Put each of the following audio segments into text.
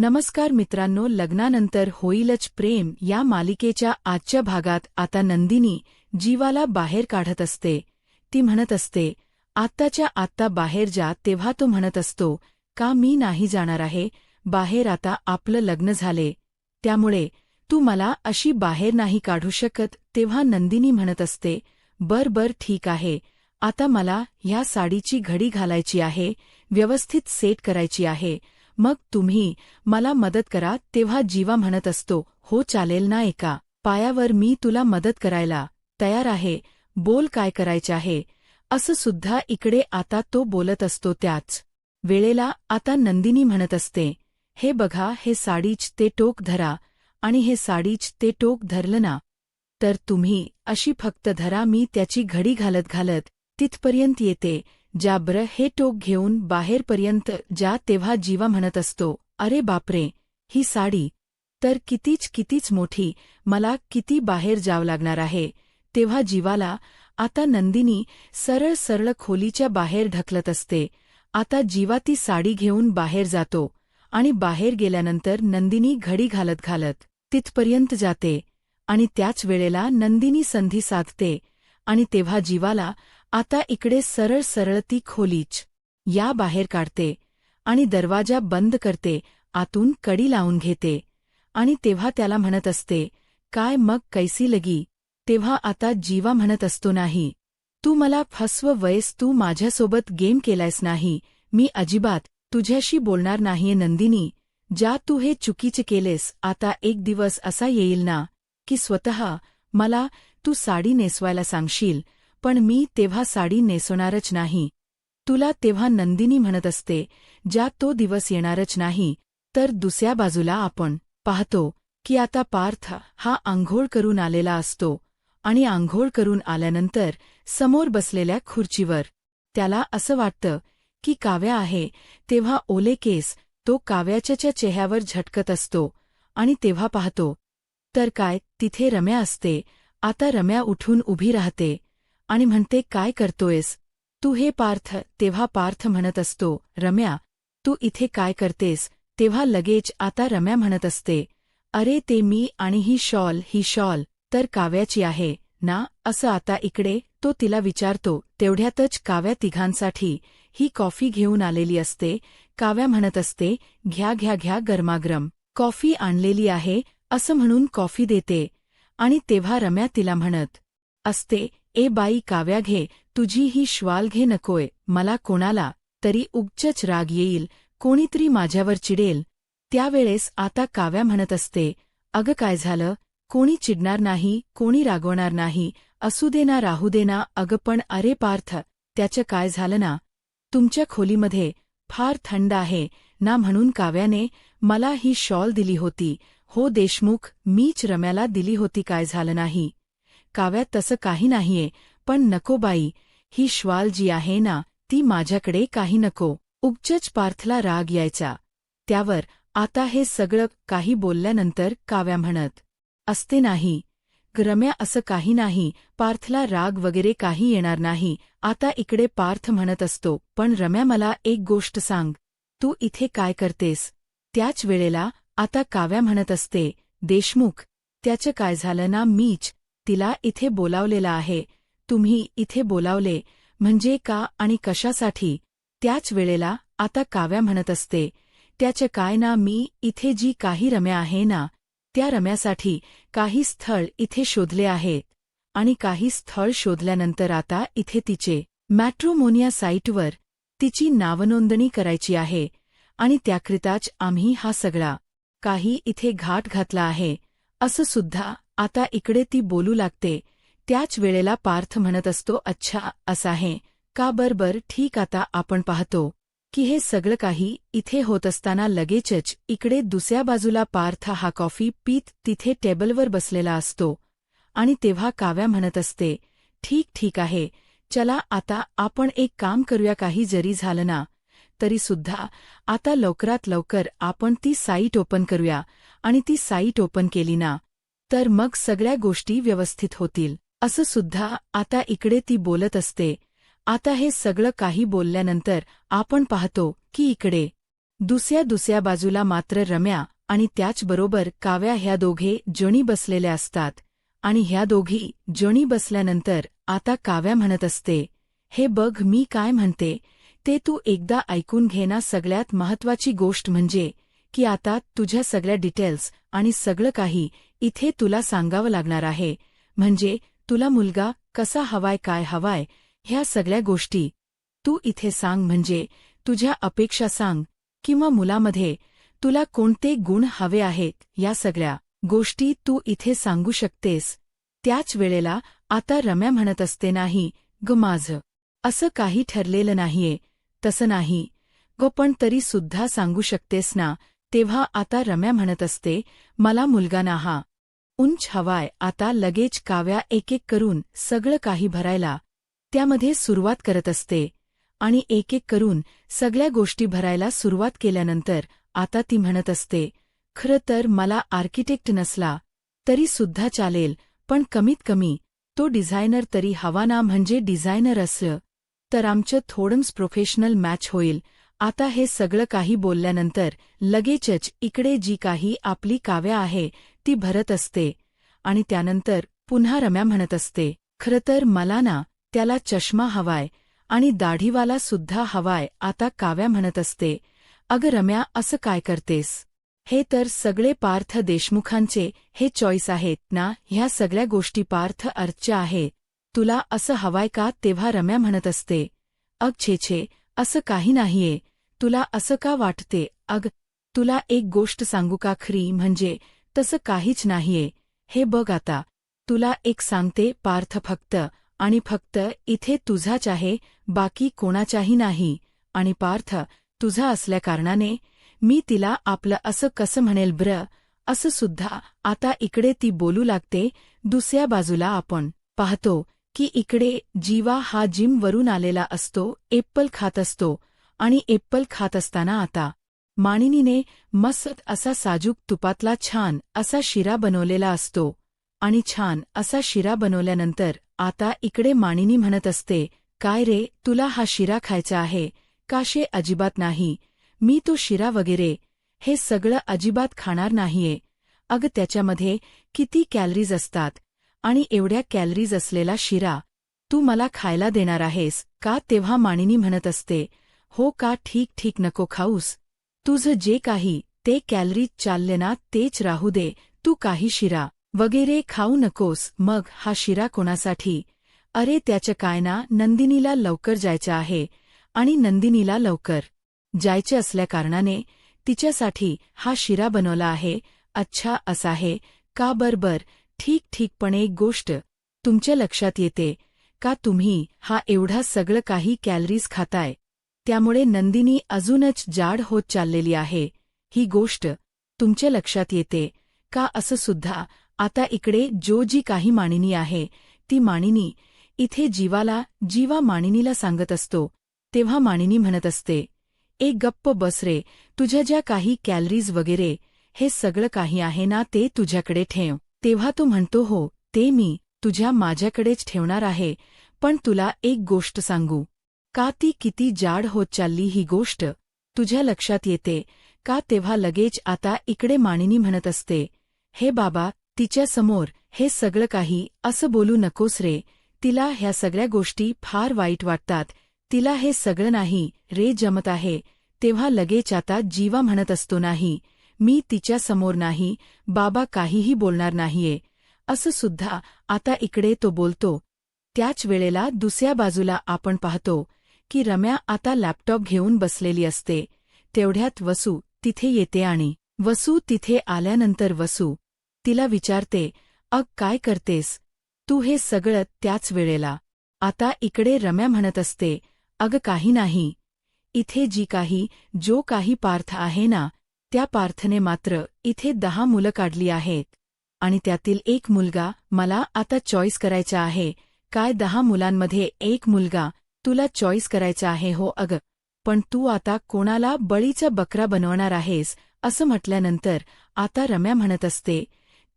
नमस्कार मित्रांनो, लग्नानंतर होईलच प्रेम या मालिकेच्या आजच्या भागात आता नंदिनी जीवाला बाहेर काढत असते. ती म्हणत असते, आत्ताच्या आत्ता बाहेर जा. तेव्हा तो म्हणत असतो, का मी नाही जाणार आहे बाहेर, आता आपलं लग्न झाले त्यामुळे तू मला अशी बाहेर नाही काढू शकत. तेव्हा नंदिनी म्हणत असते, बर ठीक आहे, आता मला ह्या साडीची घडी घालायची आहे, व्यवस्थित सेट करायची आहे, मग तुम्ही मला मदत करा. तेव्हा जीवा म्हणत असतो, हो चालेल ना, एका पायावर मी तुला मदत करायला तयार आहे, बोल काय करायचे आहे. असं सुद्धा इकडे आता तो बोलत असतो. त्याच वेळेला आता नंदिनी म्हणत असते, हे बघा, हे साडीच ते टोक धरा आणि हे साडीच ते टोक धरलं ना तर तुम्ही अशी फक्त धरा, मी त्याची घडी घालत घालत तिथपर्यंत येते. जा बरं, हे टोक घेऊन बाहेरपर्यंत जा. तेव्हा जीवा म्हणत असतो, अरे बापरे, ही साडी तर कितीच मोठी, मला किती बाहेर जावं लागणार आहे. तेव्हा जीवाला आता नंदिनी सरळ खोलीच्या बाहेर ढकलत असते. आता जीवा ती साडी घेऊन बाहेर जातो आणि बाहेर गेल्यानंतर नंदिनी घडी घालत घालत तिथपर्यंत जाते आणि त्याच वेळेला नंदिनी संधी साधते आणि तेव्हा जीवाला आता इकडे सरळ ती खोलीच या बाहेर काढते आणि दरवाजा बंद करते, आतून कडी लावून घेते आणि तेव्हा त्याला म्हणत असते, काय मग कैसी लगी. तेव्हा आता जीवा म्हणत असतो, नाही, तू मला फसवयस, तू माझ्यासोबत गेम केलायस नाही, मी अजिबात तुझ्याशी बोलणार नाहीये. नंदिनी, ज्या तू हे चुकीचे केलेस, आता एक दिवस असा येईल ना की स्वतः मला तू साडी नेसवायला सांगशील, पण मी तेव्हा साडी नेसवणारच नाही तुला. तेव्हा नंदिनी म्हणत असते, ज्या तो दिवस येणारच नाही. तर दुसऱ्या बाजूला आपण पाहतो की आता पार्थ हा आंघोळ करून आलेला असतो आणि आंघोळ करून आल्यानंतर समोर बसलेल्या खुर्चीवर त्याला असं वाटतं की काव्या आहे. तेव्हा ओले केस तो काव्याच्या चेहऱ्यावर झटकत असतो आणि तेव्हा पाहतो तर काय, तिथे रम्या असते. आता रम्या उठून उभी राहते आणि म्हणते, काय करतोयस तू हे पार्थ. तेव्हा पार्थ म्हणत असतो, रम्या, तू इथे काय करतेस. तेव्हा लगेच आता रम्या म्हणत असते, अरे ते मी आणि ही शॉल तर काव्याची आहे ना. असं आता इकडे तो तिला विचारतो. तेवढ्यातच काव्या तिघांसाठी ही कॉफी घेऊन आलेली असते. काव्या म्हणत असते, घ्या गरमागरम कॉफी आणलेली आहे, असं म्हणून कॉफी देते आणि तेव्हा रम्या तिला म्हणत असते, ए बाई काव्या, घे तुझी ही श्वाल घे, नकोय मला कोणाला तरी उगचच राग येईल, कोणीतरी माझ्यावर चिडेल. त्यावेळेस आता काव्या म्हणत असते, अगं काय झालं, कोणी चिडणार नाही, कोणी रागवणार नाही, असू दे ना, राहू दे ना. अगं पण अरे पार्थ, त्याचं काय झालं ना, तुमच्या खोलीमध्ये फार थंड आहे ना, म्हणून काव्याने मला ही शॉल दिली होती. हो देशमुख, मीच रम्याला दिली होती, काय झालं नाही. काव्या, तसं काही नाहीये, पण नको बाई, ही श्वाल जी आहे ना ती माझ्याकडे काही नको. उगचच पार्थला राग यायचा. त्यावर आता हे सगळं काही बोलल्यानंतर काव्या म्हणत असते, नाही रम्या, असं काही नाही, पार्थला राग वगैरे काही येणार नाही. आता इकडे पार्थ म्हणत असतो, पण रम्या मला एक गोष्ट सांग, तू इथे काय करतेस. त्याच वेळेला आता काव्या म्हणत असते, देशमुख, त्याचं काय झालं ना, मीच तिला इथे बोलावलेलं आहे. तुम्ही इथे बोलावले म्हणजे का आणि कशासाठी. त्याच वेळेला आता काव्या म्हणत असते, त्याचं काय ना, मी इथे जी काही रम्या आहे ना त्या रम्यासाठी काही स्थळ इथे शोधले आहेत आणि काही स्थळ शोधल्यानंतर आता इथे तिचे मॅट्रोमोनिया साईटवर तिची नावनोंदणी करायची आहे आणि त्याकरिताच आम्ही हा सगळा काही इथे घाट घातला आहे, असं सुद्धा आता इकडे ती बोलू लागते. त्याच वेळेला पार्थ म्हणत असतो, अच्छा असं आहे का, बर ठीक. आता आपण पाहतो की हे सगळं काही इथे होत असताना लगेचच इकडे दुसऱ्या बाजूला पार्थ हा कॉफी पीत तिथे टेबलवर बसलेला असतो आणि तेव्हा काव्या म्हणत असते, ठीक आहे, चला आता आपण एक काम करूया, काही जरी झालं ना तरी सुद्धा आता लवकरात लवकर आपण ती साईट ओपन करूया आणि ती साईट ओपन केली ना तर मग सगळ्या गोष्टी व्यवस्थित होतील, असं सुद्धा आता इकडे ती बोलत असते. आता हे सगळं काही बोलल्यानंतर आपण पाहतो की इकडे दुसऱ्या बाजूला मात्र रम्या आणि त्याचबरोबर काव्या ह्या दोघे जणी बसलेल्या असतात आणि ह्या दोघी जणी बसल्यानंतर आता काव्या म्हणत असते, हे बघ मी काय म्हणते ते तू एकदा ऐकून घे ना. सगळ्यात महत्वाची गोष्ट म्हणजे की आता तुझ्या सगळ्या डिटेल्स आणि सगळं काही इथे तुला सांगावं लागणार आहे. म्हणजे तुला मुलगा कसा हवाय, काय हवाय, ह्या सगळ्या गोष्टी तू इथे सांग. म्हणजे तुझ्या अपेक्षा सांग, किंवा मुलामध्ये तुला कोणते गुण हवे आहेत, या सगळ्या गोष्टी तू इथे सांगू शकतेस. त्याच वेळेला आता रम्या म्हणत असते, नाही ग माझं असं काही ठरलेलं नाहीये. तसं नाही ग, पण तरी सुद्धा सांगू शकतेस ना. तेव्हा आता रम्या म्हणत असते, मला मुलगा ना उंच हवाय. आता लगेच काव्या एक एक करून सगळं काही भरायला त्यामध्ये सुरुवात करत असते आणि एक एक करून सगळ्या गोष्टी भरायला सुरुवात केल्यानंतर आता ती म्हणत असते, खरं तर मला आर्किटेक्ट नसला तरी सुद्धा चालेल, पण कमीत कमी तो डिझायनर तरी हवा ना. म्हणजे डिझायनर असलं तर आमचं थोडंच प्रोफेशनल मॅच होईल. आता हे सगळं काही बोलल्यानंतर लगेचच इकडे जी काही आपली काव्या आहे ती भरत असते आणि त्यानंतर पुन्हा रम्या म्हणत असते, खरं तर मला ना त्याला चष्मा हवाय आणि दाढीवाला सुद्धा हवाय. आता काव्या म्हणत असते, अगं रम्या असं काय करतेस, हे तर सगळे पार्थ देशमुखांचे हे चॉईस आहेत ना. ह्या सगळ्या गोष्टी पार्थ अर्चच्या आहेत, तुला असं हवाय का. तेव्हा रम्या म्हणत असते, अग छे असं काही नाहीये, तुला असं का वाटते. अग तुला एक गोष्ट सांगू का, खरी म्हणजे तसं काहीच नाहीये. हे बघ आता तुला एक सांगते पार्थ, फक्त आणि फक्त इथे तुझाच आहे, बाकी कोणाचाही नाही. आणि पार्थ तुझा असल्याकारणाने मी तिला आपलं असं कसं म्हणेल ब्र. असं सुद्धा आता इकडे ती बोलू लागते. दुसऱ्या बाजूला आपण पाहतो की इकडे जीवा हा जिमवरून आलेला असतो, एप्पल खात असतो आणि एप्पल खात असताना आता मानिनीने मस्त असा साजूक तुपातला छान असा शिरा बनवलेला असतो आणि छान असा शिरा बनवल्यानंतर आता इकडे मानिनी म्हणत असते, काय रे तुला हा शिरा खायचा आहे काशे. अजिबात नाही, मी तो शिरा वगैरे हे सगळं अजिबात खाणार नाहीये. अगं त्याच्यामध्ये किती कॅलरीज असतात आणि एवढ्या कॅलरीज असलेला शिरा तू मला खायला देणार आहेस का. तेव्हा मानिनी म्हणत असते, हो का, ठीक नको खाऊस, तुझं जे काही ते कॅलरीज चालले ना तेच राहू दे, तू काही शिरा वगैरे खाऊ नकोस. मग हा शिरा कोणासाठी. अरे त्याचं काय ना, नंदिनीला लवकर जायचं आहे आणि नंदिनीला लवकर जायचे असल्याकारणाने तिच्यासाठी हा शिरा बनवला आहे. अच्छा असं आहे का, बर ठीक पण एक गोष्ट तुमच्या लक्षात येते का, तुम्ही हा एवढा सगळं काही कॅलरीज खाताय त्यामुळे नंदिनी अजूनच जाड होत चाललेली आहे, ही गोष्ट तुमच्या लक्षात येते का. असं सुद्धा आता इकडे जी काही मानिनी आहे ती मानिनी इथे जीवा मानिनीला सांगत असतो. तेव्हा मानिनी म्हणत असते, एक गप्प बस रे, तुझ्या ज्या काही कॅलरीज वगैरे हे सगळं काही आहे ना ते तुझ्याकडे ठेव. तेव्हा तो म्हणतो, हो ते मी तुझ्या माझ्याकडेच ठेवणार आहे, पण तुला एक गोष्ट सांगू का, ती किती जाड होत चालली ही गोष्ट तुझ्या लक्षात येते का. तेव्हा लगेच आता इकडे मानिनी म्हणत असते, हे बाबा तिच्यासमोर हे सगळं काही असं बोलू नकोस रे, तिला ह्या सगळ्या गोष्टी फार वाईट वाटतात, तिला हे सगळं नाही रे जमत आहे. तेव्हा लगेच आता जीवा म्हणत असतो, नाही मी तिच्यासमोर नाही बाबा काहीही बोलणार नाहीये. असं सुद्धा आता इकडे तो बोलतो. त्याच वेळेला दुसऱ्या बाजूला आपण पाहतो की रम्या आता लॅपटॉप घेऊन बसलेली असते. तेवढ्यात वसू तिथे येते आणि वसू तिथे आल्यानंतर वसू तिला विचारते, अग काय करतेस तू हे सगळं. त्याच वेळेला आता इकडे रम्या म्हणत असते, अग काही नाही, इथे जो काही पार्थ आहे ना त्या पार्थने मात्र इथे 10 मुलं काढली आहेत आणि त्यातील एक मुलगा मला आता चॉईस करायचा आहे. काय 10 मुलांमध्ये एक मुलगा तुला चॉईस करायचा आहे. हो अग, पण तू आता कोणाला बळीचा बकरा बनवणार आहेस. असं म्हटल्यानंतर आता रम्या म्हणत असते,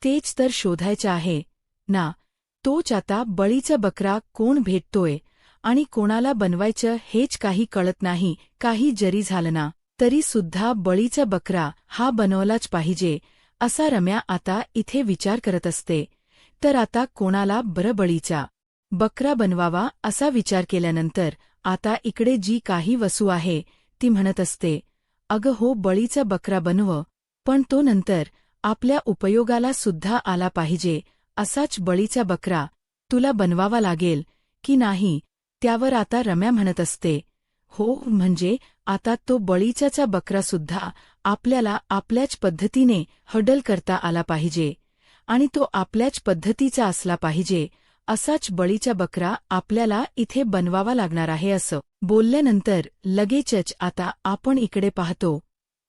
तेच तर शोधायचं आहे ना, तोच आता बळीचा बकरा कोण भेटतोय आणि कोणाला बनवायचं हेच काही कळत नाही. काही जरी झालं ना तरी सुद्धा बळीचा बकरा हा बनवलाच पाहिजे असा रम्या आता इथे विचार करत असते. तर आता कोणाला बरं बळीचा बकरा बनवावा असा विचार केल्यानंतर आता इकडे जी काही वसू आहे ती म्हणत असते, अगं हो बळीचा बकरा बनव, पण तो नंतर आपल्या उपयोगाला सुद्धा आला पाहिजे. असाच बळीचा बकरा तुला बनवावा लागेल की नाही. त्यावर आता रम्या म्हणत असते, हो म्हणजे आता तो बळीचाचा बकरासुद्धा आपल्याला आपल्याच पद्धतीने हँडल करता आला पाहिजे आणि तो आपल्याच पद्धतीचा असला पाहिजे. असाच बळीचा बकरा आपल्याला इथे बनवावा लागणार आहे. असं बोलल्यानंतर लगेचच आता आपण इकडे पाहतो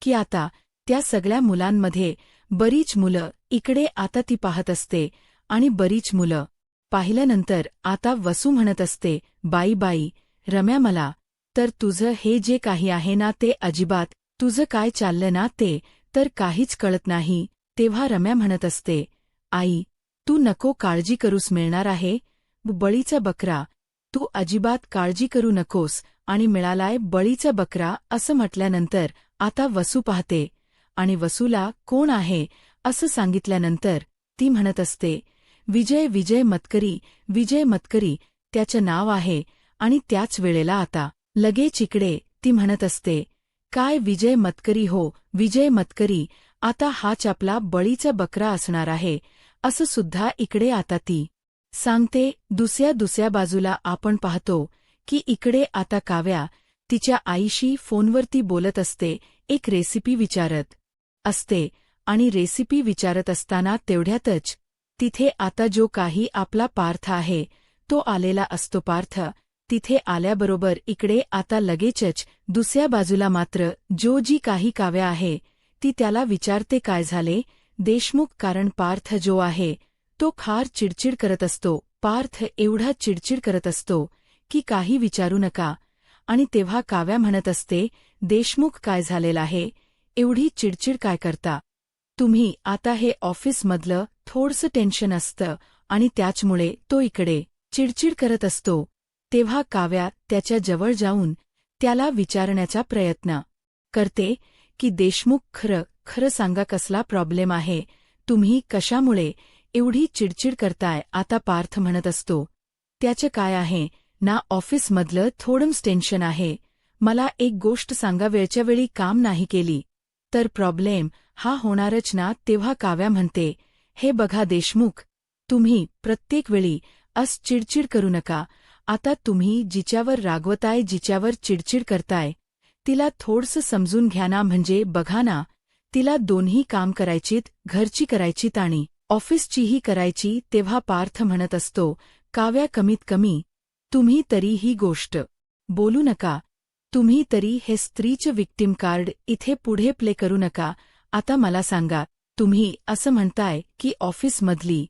की आता त्या सगळ्या मुलांमध्ये बरीच मुलं इकडे आता ती पाहत असते आणि बरीच मुलं पाहिल्यानंतर आता वसू म्हणत असते, बाई बाई रम्या मला तर तुझं हे जे काही आहे ना ते अजिबात तुझं काय चाललं ना ते तर काहीच कळत नाही. तेव्हा रम्या म्हणत असते, आई तू नको काळजी करूस मिळणार आहे बळीचा बकरा, तू अजिबात काळजी करू नकोस आणि मिळालाय बळीचा बकरा. असं म्हटल्यानंतर आता वसू पाहते आणि वसूला कोण आहे असं सांगितल्यानंतर ती म्हणत असते, विजय विजय मतकरी, विजय मतकरी त्याचं नाव आहे. आणि त्याच वेळेला आता लगेच इकडे ती म्हणत असते, काय विजय मतकरी हो विजय मतकरी, आता हाच आपला बळीचा बकरा असणार आहे असं सुद्धा इकडे आता ती सांगते. दुसऱ्या बाजूला आपण पाहतो की इकडे आता काव्या तिच्या आईशी फोनवरती बोलत असते, एक रेसिपी विचारत असते आणि रेसिपी विचारत असताना तेवढ्यातच तिथे आता जो काही आपला पार्थ आहे तो आलेला असतो. पार्थ तिथे आल्याबरोबर इकडे आता लगेचच दुसऱ्या बाजूला मात्र जी काही काव्या आहे ती त्याला विचारते, काय झाले देशमुख. कारण पार्थ जो आहे तो फार चिडचिड करत असतो. पार्थ एवढा चिडचिड करत असतो की काही विचारू नका. आणि तेव्हा काव्या म्हणत असते, देशमुख काय झालेलं आहे, एवढी चिडचिड काय करता तुम्ही. आता हे ऑफिसमधलं थोडंसं टेन्शन असतं आणि त्याचमुळे तो इकडे चिडचिड करत असतो. तेव्हा काव्या त्याच्या जवळ जाऊन त्याला विचारण्याचा प्रयत्न करते की देशमुख खरं सांगा कसला प्रॉब्लेम आहे, तुम्ही कशामुळे एवढी चिडचिड करताय. आता पार्थ म्हणत असतो, त्याचं काय आहे ना ऑफिसमधलं थोडंच टेन्शन आहे. मला एक गोष्ट सांगा, वेळच्या वेळी काम नाही केली तर प्रॉब्लेम हा होणारच ना. तेव्हा काव्या म्हणते, हे बघा देशमुख तुम्ही प्रत्येक वेळी चिडचिड करू नका. आता तुम्ही जिच्यावर रागवताय जिच्यावर चिडचिड करताय तिला थोडंसं समजून घ्या ना. म्हणजे बघा ना तिला दोन्ही काम करायचीत, घरची करायचीत आणि ऑफिसचीही करायची. तेव्हा पार्थ म्हणत असतो, काव्या कमीत कमी तुम्ही तरी ही गोष्ट बोलू नका. तुम्ही तरी हे स्त्रीचं विक्टिम कार्ड इथे पुढे प्ले करू नका. आता मला सांगा, तुम्ही असं म्हणताय की ऑफिसमधली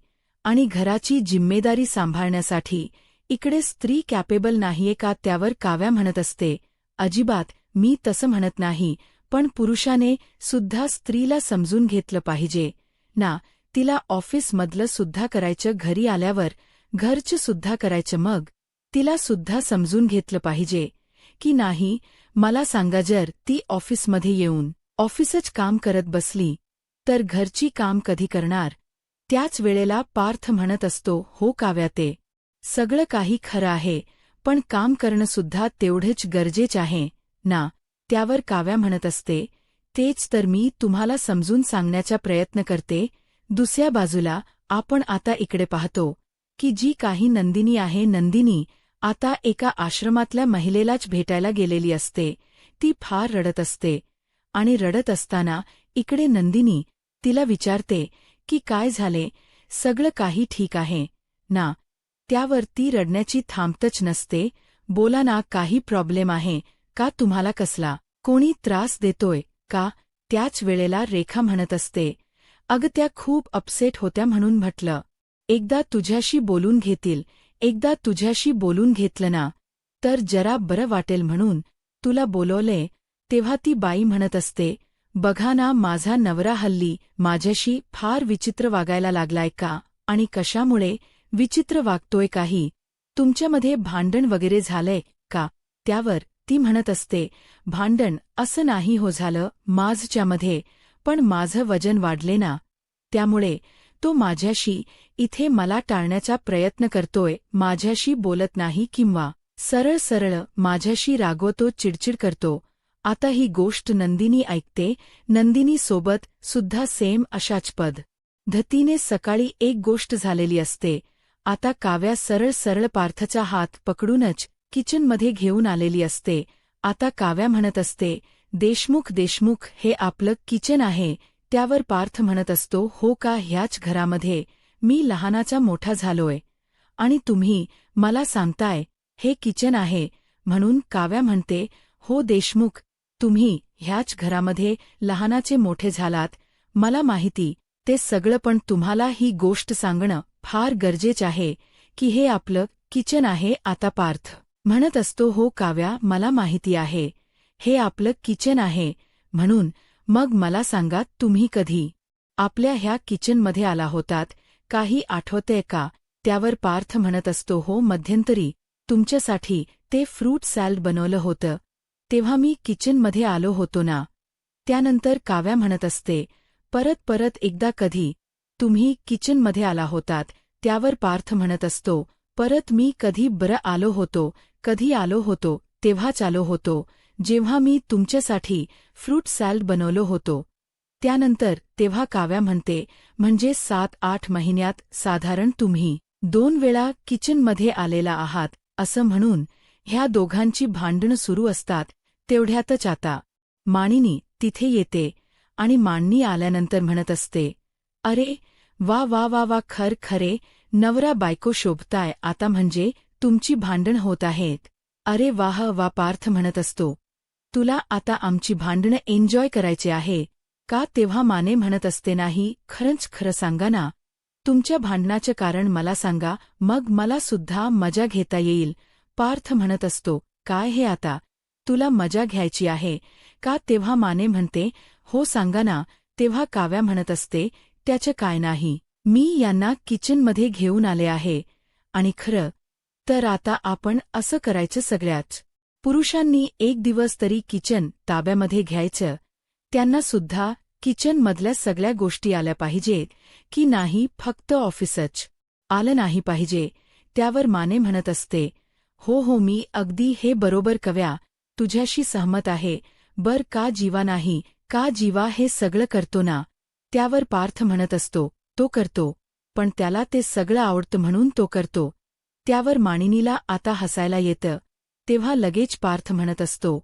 आणि घराची जिम्मेदारी सांभाळण्यासाठी इकडे स्त्री कॅपेबल नाहीये का. त्यावर काव्या म्हणत असते, अजिबात मी तसं म्हणत नाही, पण पुरुषाने सुद्धा स्त्रीला समजून घेतलं पाहिजे ना. तिला ऑफिसमधलं सुद्धा करायचं, घरी आल्यावर घरचं सुद्धा करायचं, मग तिला सुद्धा समजून घेतलं पाहिजे की नाही. मला सांगा, जर ती ऑफिसमध्ये येऊन ऑफिसच काम करत बसली तर घरची काम कधी करणार. त्याच वेळेला पार्थ म्हणत असतो, हो काव्या ते सगळं काही खरं आहे, पण काम करणं सुद्धा तेवढेच गरजेचं आहे ना. त्यावर काव्या म्हणत असते, तेच तर मी तुम्हाला समजून सांगण्याचा प्रयत्न करते. दुसऱ्या बाजूला आपण आता इकडे पाहतो की जी काही नंदिनी आहे, नंदिनी आता एका आश्रमातल्या महिलेलाच भेटायला गेलेली असते. ती फार रडत असते आणि रडत असताना इकडे नंदिनी तिला विचारते की काय झाले, सगळं काही ठीक आहे ना. त्यावर ती रडण्याची थांबतच नसते, बोला ना काही प्रॉब्लेम आहे का तुम्हाला, कसला कोणी त्रास देतोय का. त्याच वेळेला रेखा म्हणत असते, अगं त्या खूप अपसेट होत्या म्हणून म्हटलं एकदा तुझ्याशी बोलून घेतील. एकदा तुझ्याशी बोलून घेतलं ना तर जरा बरं वाटेल म्हणून तुला बोलवले. तेव्हा ती बाई म्हणत असते, बघा ना माझा नवरा हल्ली माझ्याशी फार विचित्र वागायला लागलाय का, आणि कशामुळे विचित्र वागतोय, काही तुमच्यामध्ये भांडण वगैरे झालंय का. त्यावर ती म्हणत असते, भांडण असं नाही हो झालं माझच्यामध्ये, पण माझं वजन वाढले ना, त्यामुळे तो माझ्याशी इथे मला टाळण्याचा प्रयत्न करतोय, माझ्याशी बोलत नाही किंवा सरळ सरळ माझ्याशी रागवतो, चिडचिड करतो. आता ही गोष्ट नंदिनी ऐकते. नंदिनी सोबत सुद्धा सेम अशाच पद्धतीने सकाळी एक गोष्ट झालेली असते. आता काव्या सरळ सरळ पार्थचा हात पकडूनच किचनमध्ये घेऊन आलेली असते. आता काव्या म्हणत असते, देशमुख देशमुख हे आपलं किचन आहे. त्यावर पार्थ म्हणत असतो, हो का, ह्याच घरामध्ये मी लहानाचा मोठा झालोय आणि तुम्ही मला सांगताय हे किचन आहे म्हणून. काव्या म्हणते, हो देशमुख, तुम्ही ह्याच घरामध्ये लहानाचे मोठे झालात, मला माहिती ते सगळं, पण तुम्हाला ही गोष्ट सांगणं फार गरजेचं आहे की हे आपलं किचन आहे. आता पार्थ म्हणत असतो, हो काव्या, मला माहिती आहे हे आपलं किचन आहे म्हणून. मग मला सांगा, तुम्ही कधी आपल्या ह्या किचनमध्ये आला होतात, काही आठवतंय का? त्यावर पार्थ म्हणत असतो, हो, मध्यंतरी तुमच्यासाठी ते फ्रूट सॅलड बनवलं होतं तेव्हा मी किचनमध्ये आलो होतो ना. त्यानंतर काव्या म्हणत असते, परत परत एकदा कधी तुम्ही किचनमध्ये आला होतात? त्यावर पार्थ म्हणत असतो, परत मी कधी बरं आलो होतो, कधी आलो होतो तेव्हाच आलो होतो जेव्हा मी तुमच्यासाठी फ्रूट सॅलड बनवलं होतो. त्यानंतर तेव्हा काव्या म्हणते, म्हणजे 7-8 महिन्यात साधारण तुम्ही 2 वेळा किचनमध्ये आलेला आहात असं म्हणून. ह्या दोघांची भांडणं सुरू असतात. तेवढ्यातच आता मानिनी तिथे येते आणि मांडणी आल्यानंतर म्हणत असते, अरे वा वा वा वा, खरे नवरा बायको शोभताय आता, म्हणजे तुमची भांडण होत आहेत. अरे वाह वा, पार्थ म्हणत असतो, तुला आता आमची भांडणं एन्जॉय करायचे आहे का? तेव्हा माने म्हणत असते, नाही, खरंच खरं सांगा ना, तुमच्या भांडणाचं कारण मला सांगा, मग मला सुद्धा मजा घेता येईल. पार्थ म्हणत असतो, काय हे आता तुला मजा घ्यायची आहे का? तेव्हा माने म्हणते, हो सांगा ना. तेव्हा काव्या म्हणत असते, त्याचं काय नाही, मी यांना किचनमध्ये घेऊन आले आहे आणि खरं तर आता आपण असं करायचं, सगळ्याच पुरुषांनी एक दिवस तरी किचन ताब्यामध्ये घ्यायचं. त्यांना सुद्धा किचनमधल्या सगळ्या गोष्टी आल्या पाहिजेत की नाही, फक्त ऑफिसच आलं नाही पाहिजे. त्यावर माने म्हणत असते, हो हो, मी अगदी हे बरोबर कव्या, तुझ्याशी सहमत आहे. बर का जीवा, नाही का जीवा हे सगळं करतो ना. त्यावर पार्थ म्हणत असतो, तो करतो, पण त्याला ते सगळं आवडतं म्हणून तो करतो. त्यावर मानिनीला आता हसायला येतं. तेव्हा लगेच पार्थ म्हणत असतो,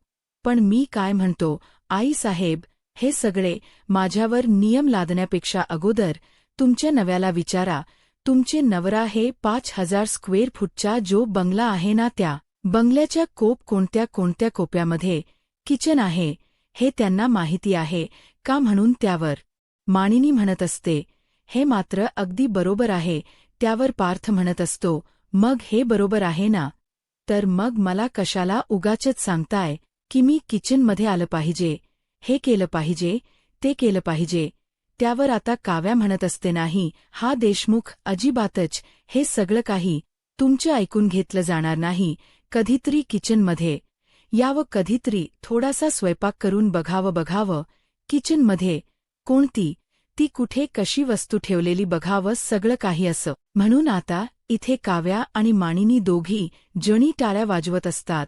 पण मी काय म्हणतो आई साहेब, हे सगळे माझ्यावर नियम लादण्यापेक्षा अगोदर तुमच्या नव्याला विचारा. तुमचे नवरा हे 5000 स्क्वेअर फूटचा जो बंगला आहे ना, त्या बंगल्याच्या कोणत्या कोणत्या कोप्यामध्ये किचन आहे हे त्यांना माहिती आहे का म्हणून. त्यावर मानिनी म्हणत असते, हे मात्र अगदी बरोबर आहे. त्यावर पार्थ म्हणत असतो, मग हे बरोबर आहे ना, तर मग मला कशाला उगाचच सांगताय की मी किचनमध्ये आलं पाहिजे, हे केलं पाहिजे, ते केलं पाहिजे. त्यावर आता काव्या म्हणत असते, नाही हा देशमुख, अजिबातच हे सगळं काही तुमचं ऐकून घेतलं जाणार नाही. कधीतरी किचनमध्ये यावं, कधीतरी थोडासा स्वयंपाक करून बघावं किचनमध्ये कोणती ती कुठे कशी वस्तू ठेवलेली बघावं, सगळं काही असं. म्हणून आता इथे काव्या आणि मानिनी दोघी जणी टाळ्या वाजवत असतात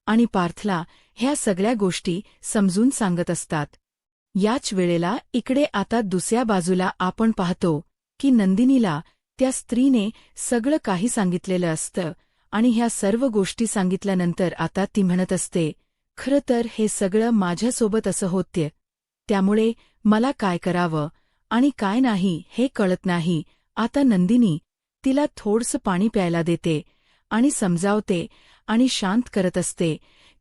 आणि पार्थला ह्या सगळ्या गोष्टी समजून सांगत असतात. याच वेळेला इकडे आता दुसऱ्या बाजूला आपण पाहतो की नंदिनीला त्या स्त्रीने सगळं काही सांगितलेलं असतं आणि ह्या सर्व गोष्टी सांगितल्यानंतर आता ती म्हणत असते, खरं तर हे सगळं माझ्यासोबत असं होते, त्यामुळे मला काय करावं आणि काय नाही हे कळत नाही. आता नंदिनी तिला थोडंसं पाणी प्यायला देते आणि समजावते आणि शांत करत असते.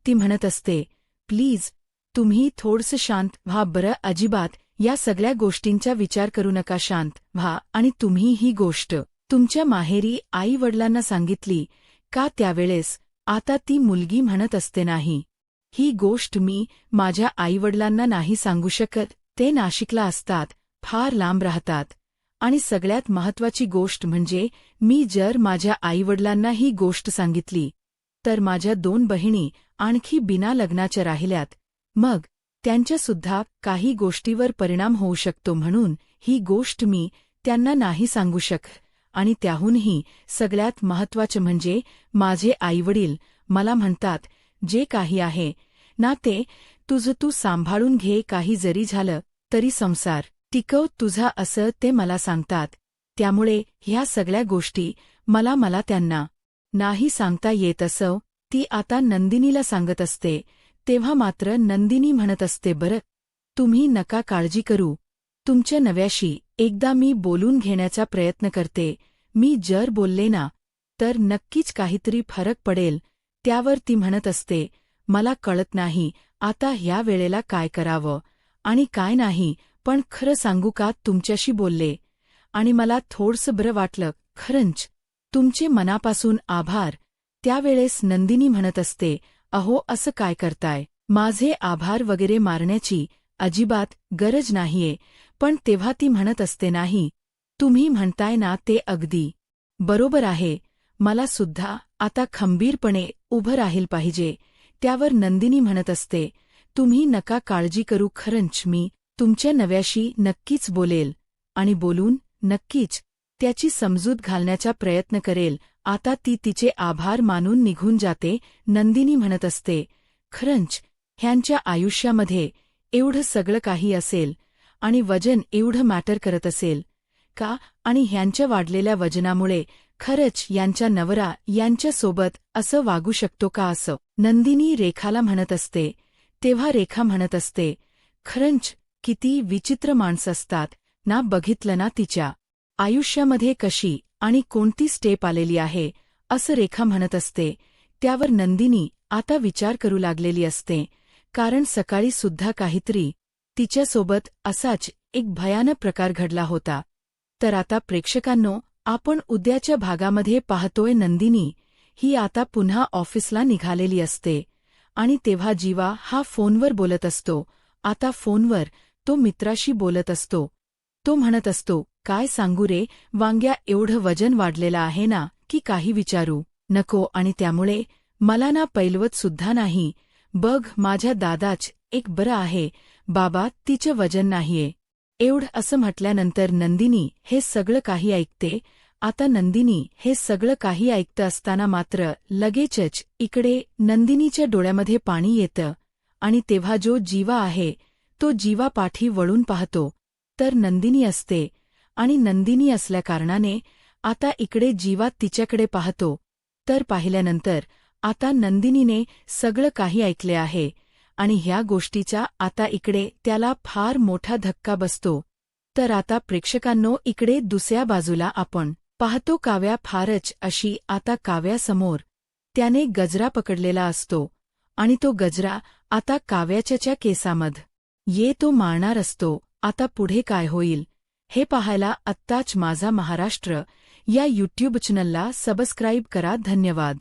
ती म्हणत असते, प्लीज तुम्ही थोडंसं शांत व्हा बरं, अजिबात या सगळ्या गोष्टींचा विचार करू नका, शांत व्हा. आणि तुम्ही ही गोष्ट तुमच्या माहेरी आई-वडिलांना सांगितली का? त्यावेळेस आता ती मुलगी म्हणत असते, नाही, ही गोष्ट मी माझ्या आईवडिलांना नाही सांगू शकत, ते नाशिकला असतात, फार लांब राहतात. आणि सगळ्यात महत्त्वाची गोष्ट म्हणजे मी जर माझ्या आईवडिलांना ही गोष्ट सांगितली तर माझ्या 2 बहिणी आणखी बिना लग्नाच्या राहिल्यात. मग त्यांच्यासुद्धा काही गोष्टीवर परिणाम होऊ शकतो म्हणून ही गोष्ट मी त्यांना नाही सांगू शकत. आणि त्याहूनही सगळ्यात महत्त्वाचं म्हणजे माझे आईवडील मला म्हणतात, जे काही आहे ना ते तुझं तू सांभाळून घे, काही जरी झालं तरी संसार टिकव तुझा, असं ते मला सांगतात. त्यामुळे ह्या सगळ्या गोष्टी मला त्यांना नाही सांगता येत असं ती आता नंदिनीला सांगत असते. तेव्हा मात्र नंदिनी म्हणत असते, बरं तुम्ही नका काळजी करू, तुमच्या नव्याशी एकदा मी बोलून घेण्याचा प्रयत्न करते. मी जर बोलले ना तर नक्कीच काहीतरी फरक पडेल. त्यावर ती म्हणत असते, मला कळत नाही आता ह्या वेळेला काय करावं आणि काय नाही, पण खरं सांगू का तुमच्याशी बोलले आणि मला थोडंसं बरं वाटलं. खरंच तुमचे मनापासून आभार. त्यावेळेस नंदिनी म्हणत असते, अहो असं काय करताय, माझे आभार वगैरे मारण्याची अजिबात गरज नाहीये. पण तेव्हा ती म्हणत असते, नाही तुम्ही म्हणताय ना ते अगदी बरोबर आहे, मला सुद्धा आता खंबीरपणे उभं राहील पाहिजे. त्यावर नंदिनी म्हणत असते, तुम्ही नका काळजी करू, खरंच मी तुमच्या नव्याशी नक्कीच बोलेल आणि बोलून नक्कीच त्याची समजूत घालण्याचा प्रयत्न करेल. आता ती तिचे आभार मानून निघून जाते. नंदिनी म्हणत असते, खरंच ह्यांच्या आयुष्यामध्ये एवढं सगळं काही असेल आणि वजन एवढं मॅटर करत असेल का, आणि ह्यांच्या वाढलेल्या वजनामुळे खरंच यांच्या नवरा यांच्यासोबत असं वागू शकतो का, असं नंदिनी रेखाला म्हणत असते. तेव्हा रेखा म्हणत असते, खरंच किती विचित्र माणसं असतात ना, बघितलं ना तिच्या आयुष्यामध्ये कशी आणि कोणती स्टेप आलेली आहे, असं रेखा म्हणत असते. त्यावर नंदिनी आता विचार करू लागलेली असते, कारण सकाळी सुद्धा काहीतरी तिच्यासोबत असाच एक भयानक प्रकार घडला होता. तर आता प्रेक्षकांनो, आपण उद्याच्या भागामध्ये पाहतोय नंदिनी ही आता पुन्हा ऑफिसला निघालेली असते आणि तेव्हा जीवा हा फोनवर बोलत असतो. आता फोनवर तो मित्राशी बोलत असतो. तो म्हणत असतो, काय सांगू रे वांग्या, एवढं वजन वाढलेलं आहे ना की काही विचारू नको, आणि त्यामुळे मला ना पैलवत सुद्धा नाही. बघ माझ्या दादाच एक बरं आहे बाबा, तिचं वजन नाहीये एवढं, असं म्हटल्यानंतर नंदिनी हे सगळं काही ऐकते. आता नंदिनी हे सगळं काही ऐकतं असताना मात्र लगेचच इकडे नंदिनीच्या डोळ्यामध्ये पाणी येतं आणि तेव्हा जो जीवा आहे तो जीवा पाठी वळून पाहतो तर नंदिनी असते. आणि नंदिनी असल्याकारणाने आता इकडे जीवा तिच्याकडे पाहतो. तर पाहिल्यानंतर आता नंदिनीने सगळं काही ऐकले आहे आणि ह्या गोष्टीचा आता इकडे त्याला फार मोठा धक्का बसतो. तर आता प्रेक्षकांनो, इकडे दुसऱ्या बाजूला आपण पाहतो काव्या. फारच अशी आता काव्यासमोर त्याने गजरा पकडलेला असतो आणि तो गजरा आता काव्याच्या केसामध्ये तो मारणार असतो. आता पुढे काय होईल हे पाहायला आत्ताच माझा महाराष्ट्र या यूट्यूब चॅनलला सबस्क्राईब करा. धन्यवाद.